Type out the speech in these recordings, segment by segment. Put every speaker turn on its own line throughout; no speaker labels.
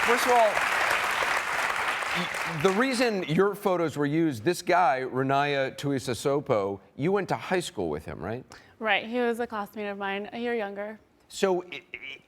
First of all, the reason your photos were used, this guy, Renaya Tuisasopo, you went to high school with him, right?
Right. He was a classmate of mine, a year younger.
So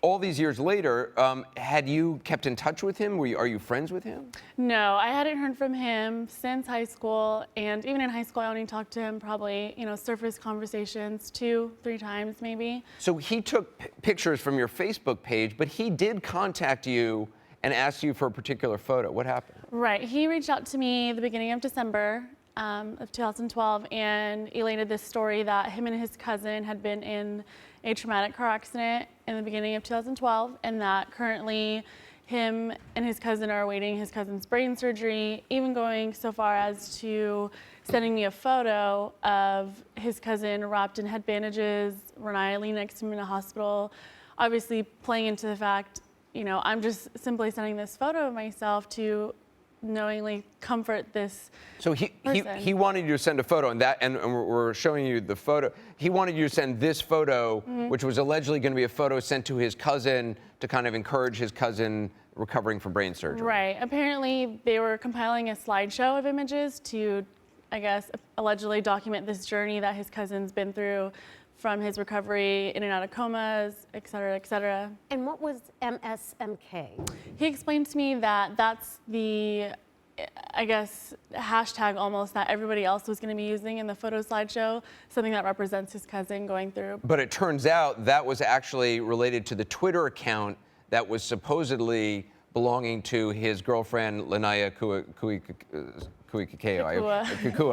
all these years later, had you kept in touch with him? Are you friends with him?
No, I hadn't heard from him since high school, and even in high school, I only talked to him probably, surface conversations 2-3 times maybe.
So he took pictures from your Facebook page, but he did contact you and ask you for a particular photo. What happened?
Right. He reached out to me the beginning of December of 2012 and elated this story that him and his cousin had been in a traumatic car accident in the beginning of 2012, and that currently him and his cousin are awaiting his cousin's brain surgery, even going so far as to sending me a photo of his cousin wrapped in head bandages, Renaya leaning next to him in a hospital, obviously playing into the fact, I'm just simply sending this photo of myself to knowingly comfort this person.
He wanted you to send a photo, and we're showing you the photo. He wanted you to send this photo, which was allegedly going to be a photo sent to his cousin to kind of encourage his cousin recovering from brain surgery.
Right. Apparently, they were compiling a slideshow of images to, I guess, allegedly document this journey that his cousin's been through from his recovery, in and out of comas, et cetera, et cetera.
And what was MSMK?
He explained to me that that's the, I guess, hashtag almost that everybody else was going to be using in the photo slideshow, something that represents his cousin going through.
But it turns out that was actually related to the Twitter account that was supposedly belonging to his girlfriend, Renaya Kukua.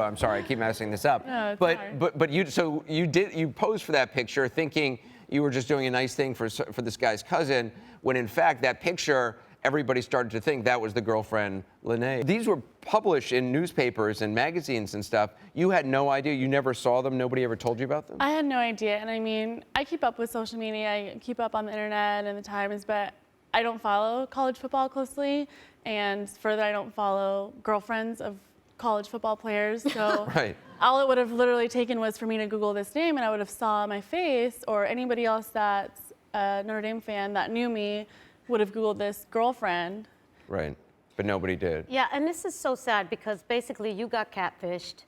I'm sorry, I keep messing this up.
No,
but you posed for that picture thinking you were just doing a nice thing for this guy's cousin, when in fact that picture, everybody started to think that was the girlfriend, Renaya. These were published in newspapers and magazines and stuff. You had no idea, you never saw them, nobody ever told you about them?
I had no idea, and I mean, I keep up with social media, I keep up on the internet and the Times, but I don't follow college football closely, and further, I don't follow girlfriends of college football players, so
right.
All it would have literally taken was for me to Google this name, and I would have saw my face, or anybody else that's a Notre Dame fan that knew me would have Googled this girlfriend.
Right, but nobody did.
Yeah, and this is so sad because basically you got catfished.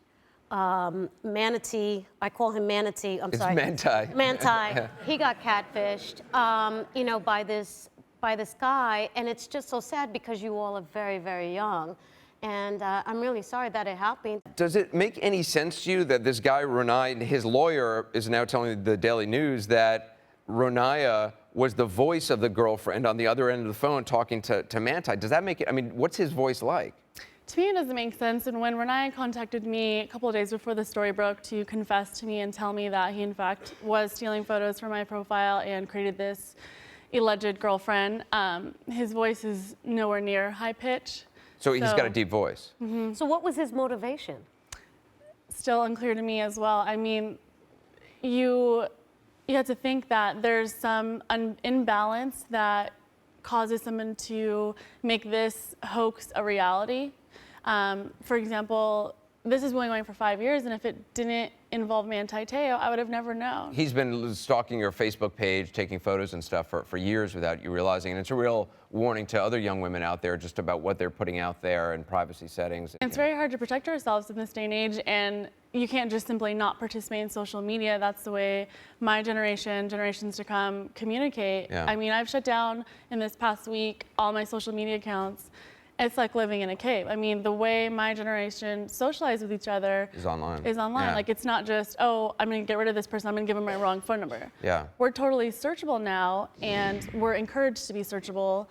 Manatee, I call him Manatee, I'm sorry.
It's Manti.
Manti,
Yeah.
He got catfished, by this guy, and it's just so sad because you all are very, very young. And I'm really sorry that it happened.
Does it make any sense to you that this guy, Renaya, his lawyer is now telling the Daily News that Renaya was the voice of the girlfriend on the other end of the phone talking to Manti? Does that make it, what's his voice like?
To me, it doesn't make sense. And when Renaya contacted me a couple of days before the story broke to confess to me and tell me that he, in fact, was stealing photos from my profile and created this alleged girlfriend, his voice is nowhere near high pitch.
So he's got a deep voice.
Mm-hmm. So what was his motivation?
Still unclear to me as well. I mean, you have to think that there's some imbalance that causes someone to make this hoax a reality. For example, this has been going for 5 years, and if it didn't involve Manti Te'o, I would have never known.
He's been stalking your Facebook page, taking photos and stuff for years without you realizing, and it's a real warning to other young women out there just about what they're putting out there in privacy settings.
It's very hard to protect ourselves in this day and age, and you can't just simply not participate in social media. That's the way my generation, generations to come, communicate.
Yeah.
I mean, I've shut down in this past week all my social media accounts. It's like living in a cave. I mean, the way my generation socializes with each other
is online.
Yeah. Like, it's not just, oh, I'm gonna get rid of this person, I'm gonna give them my wrong phone number.
Yeah.
We're totally searchable now, and we're encouraged to be searchable.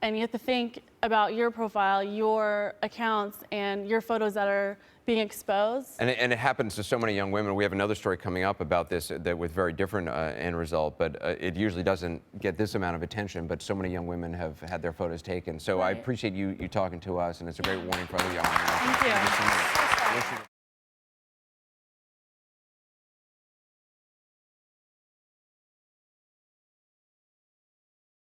And you have to think about your profile, your accounts, and your photos that are being exposed.
And it happens to so many young women. We have another story coming up about this that with very different end result, but it usually doesn't get this amount of attention, but so many young women have had their photos taken. So
Right.
I appreciate you talking to us, and it's a great warning for other young women.
Thank you.
Thank you so much.